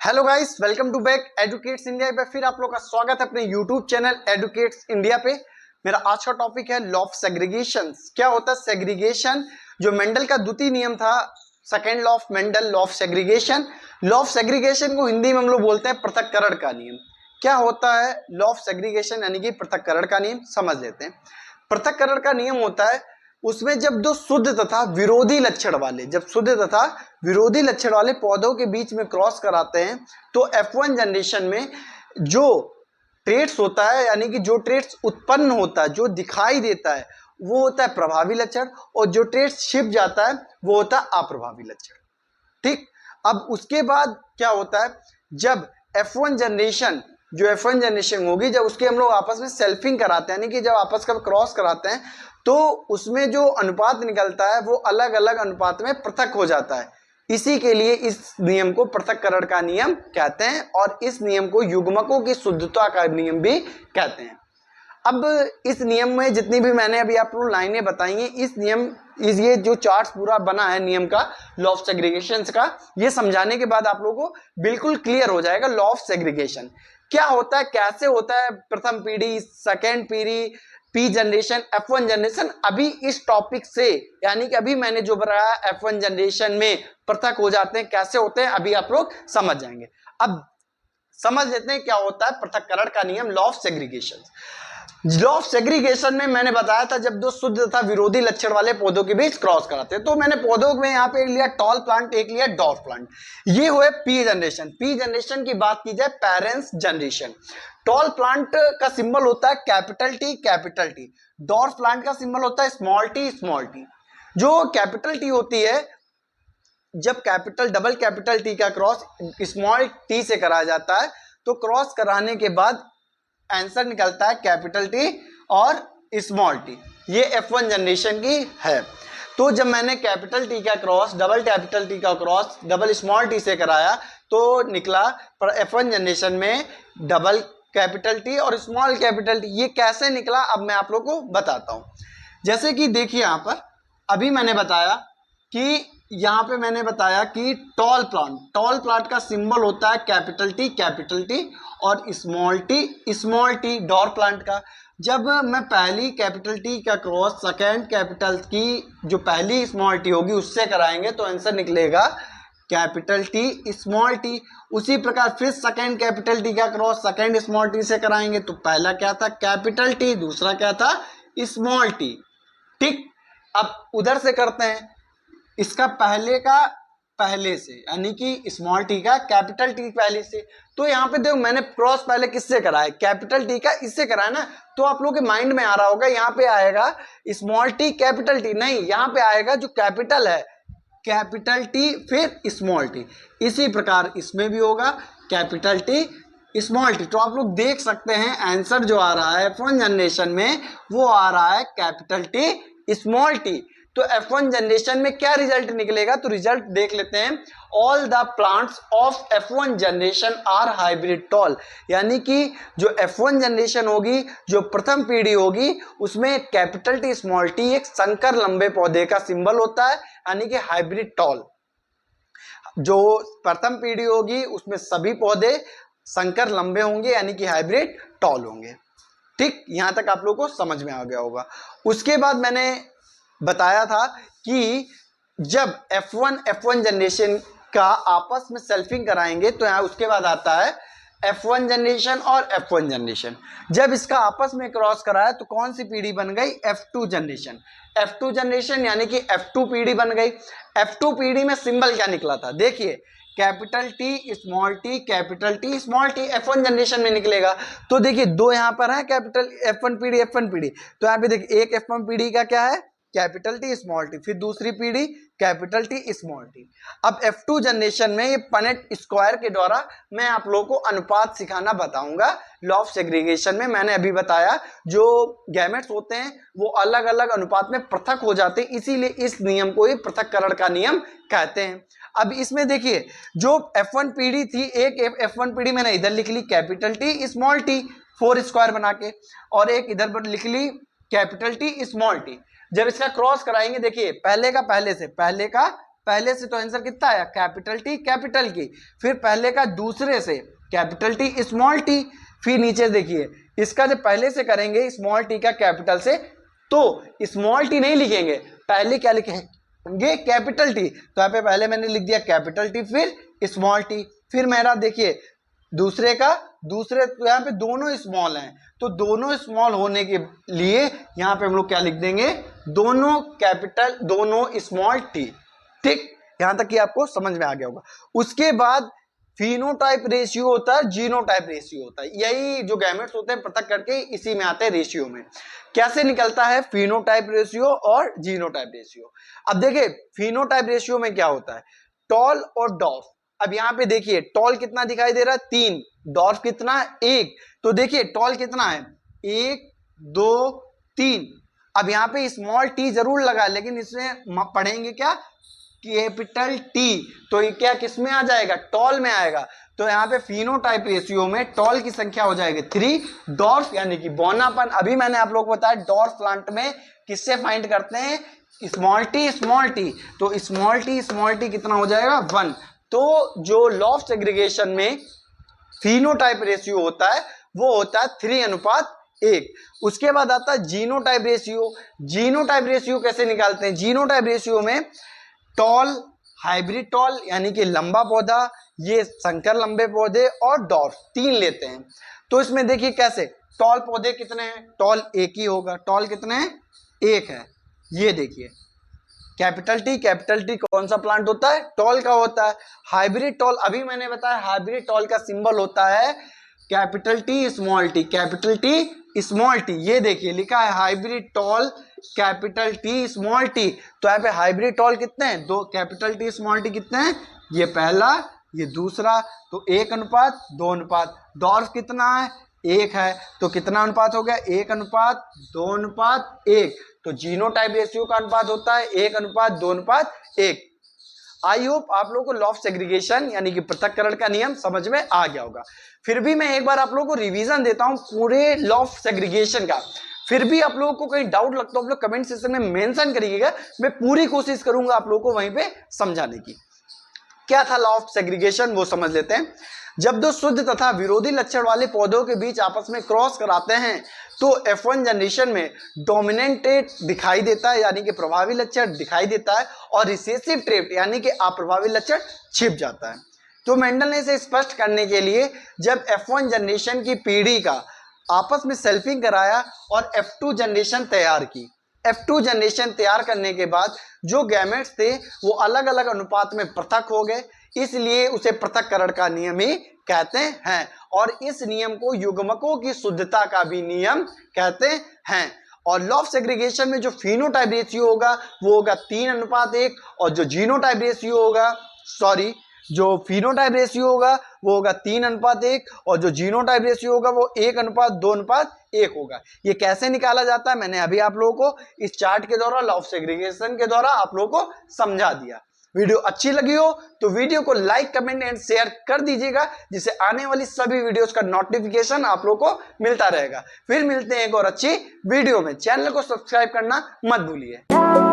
Hello guys, welcome to back educates India पे। फिर आप लोग का स्वागत है अपने यूट्यूब चैनल एडुकेट्स इंडिया पे। मेरा आज का टॉपिक है लॉ ऑफ सेग्रीगेशन। क्या होता है सेग्रीगेशन? जो मेंडल का द्वितीय नियम था, second law of Mendel, law of segregation. Law of segregation को हिंदी में हम लोग बोलते हैं पृथक्करण का नियम। क्या होता है लॉ ऑफ सेग्रीगेशन यानी कि पृथक्करण का नियम? समझ लेते हैं। पृथक्करण का नियम होता है उसमें जब दो शुद्ध तथा विरोधी लक्षण वाले पौधों के बीच में क्रॉस कराते हैं तो F1 जनरेशन में जो ट्रेट्स होता है यानी कि जो ट्रेट्स उत्पन्न होता है, जो दिखाई देता है, वो होता है प्रभावी लक्षण, और जो ट्रेट्स छिप जाता है वो होता है अप्रभावी लक्षण। ठीक, अब उसके बाद क्या होता है, जब F1 जनरेशन होगी, जब उसके हम लोग आपस में सेल्फिंग कराते हैं यानी कि जब आपस का क्रॉस कराते हैं तो उसमें जो अनुपात निकलता है वो अलग अलग अनुपात में पृथक हो जाता है। इसी के लिए इस नियम को पृथक्करण का नियम कहते हैं और इस नियम को युग्मकों की शुद्धता का नियम भी कहते हैं। अब इस नियम में जितनी भी मैंने अभी आप लोग लाइनें बताई हैं, ये जो चार्ट पूरा बना है नियम का, लॉ ऑफ सेग्रीगेशन का, ये समझाने के बाद आप लोगों को बिल्कुल क्लियर हो जाएगा लॉ ऑफ सेग्रीगेशन क्या होता है, कैसे होता है, प्रथम पीढ़ी, सेकेंड पीढ़ी, पी जनरेशन, F1 जनरेशन। अभी इस टॉपिक से यानी कि अभी मैंने जो बताया F1 जनरेशन में पृथक हो जाते हैं, कैसे होते हैं, अभी आप लोग समझ जाएंगे। अब समझ लेते हैं क्या होता है पृथक्करण का नियम, law of segregation. Law of segregation में मैंने बताया था जब दो शुद्ध तथा विरोधी लक्षण वाले पौधों के बीच क्रॉस कराते हैं, तो मैंने पौधों में यहाँ पे एक लिया टॉल प्लांट, एक लिया डॉर्फ प्लांट। ये हुए पी जनरेशन। पी जनरेशन की बात की जाए पेरेंट्स जनरेशन। टॉल प्लांट का सिंबल होता है कैपिटल टी। डॉर्फ प्लांट का सिंबल होता है स्मॉल टी। जो कैपिटल टी होती है, जब डबल कैपिटल टी का क्रॉस स्मॉल टी से कराया जाता है तो क्रॉस कराने के बाद आंसर निकलता है कैपिटल टी और स्मॉल टी। ये F1 जनरेशन की है। तो जब मैंने कैपिटल टी का क्रॉस डबल कैपिटल टी का क्रॉस डबल स्मॉल टी से कराया तो निकला F1 जनरेशन में डबल कैपिटल टी और स्मॉल कैपिटल टी। ये कैसे निकला अब मैं आप लोगों को बताता हूं। जैसे कि देखिए यहां पर अभी मैंने बताया कि टॉल प्लांट का सिंबल होता है कैपिटल टी और स्मॉल टी डॉर्फ प्लांट का। जब मैं पहली कैपिटल टी का क्रॉस सेकेंड कैपिटल की जो पहली स्मॉल टी होगी उससे कराएंगे तो आंसर निकलेगा कैपिटल टी स्मॉल टी। उसी प्रकार फिर सेकेंड कैपिटल टी का क्रॉस सेकेंड स्मॉल टी से कराएंगे तो पहला क्या था कैपिटल टी, दूसरा क्या था स्मॉल टी। ठीक, अब उधर से करते हैं, इसका पहले से यानी कि स्मॉल टी का कैपिटल टी पहले से। तो यहाँ पे देखो मैंने क्रॉस पहले किससे कराया, कैपिटल टी का इससे कराया ना। तो आप लोगों के माइंड में आ रहा होगा यहाँ पे आएगा स्मॉल टी कैपिटल टी, नहीं, यहाँ पे आएगा जो कैपिटल है कैपिटल टी फिर स्मॉल टी। इसी प्रकार इसमें भी होगा कैपिटल टी स्मॉल टी। तो आप लोग देख सकते हैं आंसर जो आ रहा है F1 जनरेशन में वो आ रहा है कैपिटल टी स्मॉल टी। तो F1 जनरेशन में क्या रिजल्ट निकलेगा, तो रिजल्ट देख लेते हैं। All the plants of F1 generation are hybrid tall, यानी कि जो F1 जनरेशन होगी, जो प्रथम पीढ़ी होगी, उसमें कैपिटल टी स्मॉल टी एक संकर लंबे पौधे का सिंबल होता है यानी कि हाइब्रिड टॉल। जो प्रथम पीढ़ी होगी उसमें सभी पौधे संकर लंबे होंगे यानी कि हाइब्रिड टॉल होंगे। ठीक, यहां तक आप लोगों को समझ में आ गया होगा। उसके बाद मैंने बताया था कि जब F1 जनरेशन का आपस में सेल्फिंग कराएंगे तो यहाँ उसके बाद आता है F1 जनरेशन और F1 जनरेशन। जब इसका आपस में क्रॉस कराया तो कौन सी पीढ़ी बन गई, F2 जनरेशन यानी कि F2 पीढ़ी बन गई। F2 पीढ़ी में सिंबल क्या निकला था, देखिए capital T small T F1 generation में निकलेगा। तो देखिए दो यहाँ पर है कैपिटल F1 पीढ़ी। तो यहाँ पे देखिए एक F1 पीढ़ी का क्या है कैपिटल टी स्मॉल टी, फिर दूसरी पीढ़ी कैपिटल टी स्मॉल टी। अब F2 जनरेशन में ये पनेट स्क्वायर के द्वारा मैं आप लोगों को अनुपात सिखाना बताऊंगा। लॉ ऑफ सेग्रीगेशन में मैंने अभी बताया जो गैमेट्स होते हैं वो अलग अलग अनुपात में पृथक हो जाते हैं, इसीलिए इस नियम को ही पृथक्करण का नियम कहते हैं। अब इसमें देखिए जो F1 पीढ़ी थी, एक F1 पीढ़ी मैंने इधर लिख ली capital T small T 4 square बना के, और एक इधर पर लिख ली कैपिटल टी स्मॉल टी। जब इसका क्रॉस कराएंगे देखिए पहले का पहले से तो आंसर कितना आया, कैपिटल टी कैपिटल की, फिर पहले का दूसरे से कैपिटल टी स्मॉल टी, फिर नीचे देखिए इसका जब पहले से करेंगे स्मॉल टी का कैपिटल से, तो स्मॉल टी नहीं लिखेंगे, पहले क्या लिखेंगे, कैपिटल टी। तो यहाँ पे पहले मैंने लिख दिया कैपिटल टी फिर स्मॉल टी, फिर मेरा देखिए दूसरे का दूसरे, तो यहाँ पे दोनों स्मॉल हैं, तो दोनों स्मॉल होने के लिए यहाँ पे हम लोग क्या लिख देंगे, दोनों कैपिटल दोनों स्मॉल टी। ठीक, यहाँ तक कि आपको समझ में आ गया होगा। उसके बाद फिनोटाइप रेशियो होता है, जीनोटाइप रेशियो होता है, यही जो गैमेट्स होते हैं पृथक करके इसी में आते हैं रेशियो में। कैसे निकलता है फिनोटाइप रेशियो और जीनोटाइप रेशियो। अब देखिए फिनोटाइप रेशियो में क्या होता है, टॉल और डॉर्फ। अब यहाँ पे देखिए टॉल कितना दिखाई दे रहा है 3, डॉर्फ कितना 1, तो देखिए टॉल कितना है 1 2 3। अब यहाँ पे स्मॉल टी जरूर लगा, लेकिन इसमें पढ़ेंगे क्या, कैपिटल टी, तो ये क्या किस में आ जाएगा, टॉल में आएगा। तो यहाँ पे फिनोटाइप रेशियो में टॉल की संख्या हो जाएगी 3, डॉर्फ यानी कि बौनापन, अभी मैंने आप लोगों को बताया डॉर्फ प्लांट में किससे फाइंड करते हैं, स्मॉल टी, तो स्मॉल टी कितना हो जाएगा 1। तो जो लॉ ऑफ सेग्रीगेशन में फिनोटाइप रेशियो होता है वो होता है 3:1। उसके बाद आता है जीनोटाइप रेशियो। जीनोटाइप रेशियो कैसे निकालते हैं, जीनोटाइप रेशियो में टॉल, हाइब्रिड टॉल यानी कि लंबा पौधा, ये संकर लंबे पौधे और डॉर्फ 3 लेते हैं। तो इसमें देखिए कैसे, टॉल पौधे कितने हैं, टॉल 1 ही होगा, टॉल कितने हैं 1 है। ये देखिए कैपिटल टी कौन सा प्लांट होता है, टॉल का होता है। हाइब्रिड टॉल अभी मैंने बताया, हाइब्रिड टॉल का सिंबल होता है कैपिटल टी स्मॉल टी। ये देखिए लिखा है hybrid toll capital T small T. तो यहाँ पे हाइब्रिड टॉल कितने हैं, 2, कैपिटल टी स्मॉल टी कितने हैं, ये पहला ये दूसरा, तो 1:2। डॉर्फ कितना है 1 है, तो कितना अनुपात हो गया 1:2:1। तो जीनोटाइप रेशियो का अनुपात होता है 1:2:1। आई होप आप लोगों को लॉ ऑफ सेग्रीगेशन यानी कि पृथक्करण का नियम समझ में आ गया होगा। फिर भी मैं एक बार आप लोगों को रिवीजन देता हूं पूरे लॉ ऑफ सेग्रीगेशन का। फिर भी आप लोगों को कहीं डाउट लगता हो आप लोग कमेंट सेक्शन में मेंशन करिएगा, मैं पूरी कोशिश करूंगा आप लोगों को वहीं पे समझाने की। क्या था लॉ ऑफ सेग्रीगेशन वो समझ लेते हैं। जब दो शुद्ध तथा विरोधी लक्षण वाले पौधों के बीच आपस में क्रॉस कराते हैं तो F1 जनरेशन में डोमिनेंटेड दिखाई देता है यानी कि प्रभावी लक्षण दिखाई देता है, और रिसेसिव ट्रेट यानी कि अप्रभावी लक्षण छिप जाता है। तो मेंडल ने इसे स्पष्ट करने के लिए जब F1 जनरेशन की पीढ़ी का आपस में सेल्फिंग कराया और F2 जनरेशन तैयार की। F2 जनरेशन तैयार करने के बाद जो गैमेट्स थे वो अलग अलग अनुपात में पृथक हो गए, इसलिए उसे पृथक्करण का नियम ही कहते हैं, और इस नियम को युग्मकों की शुद्धता का भी नियम कहते हैं। और लॉ ऑफ सेग्रीगेशन में जो फिनोटाइप रेशियो होगा वो होगा 3:1, और जो जीनोटाइप रेशियो होगा जो फिनोटाइप रेशियो होगा वो होगा 3:1, और जो जीनोटाइप रेशियो होगा वो 1:2:1 होगा। ये कैसे निकाला जाता है मैंने अभी आप लोगों को इस चार्ट के द्वारा लॉ ऑफ सेग्रीगेशन के द्वारा आप लोगों को समझा दिया। वीडियो अच्छी लगी हो तो वीडियो को लाइक कमेंट एंड शेयर कर दीजिएगा, जिससे आने वाली सभी वीडियोस का नोटिफिकेशन आप लोगों को मिलता रहेगा। फिर मिलते हैं एक और अच्छी वीडियो में, चैनल को सब्सक्राइब करना मत भूलिए।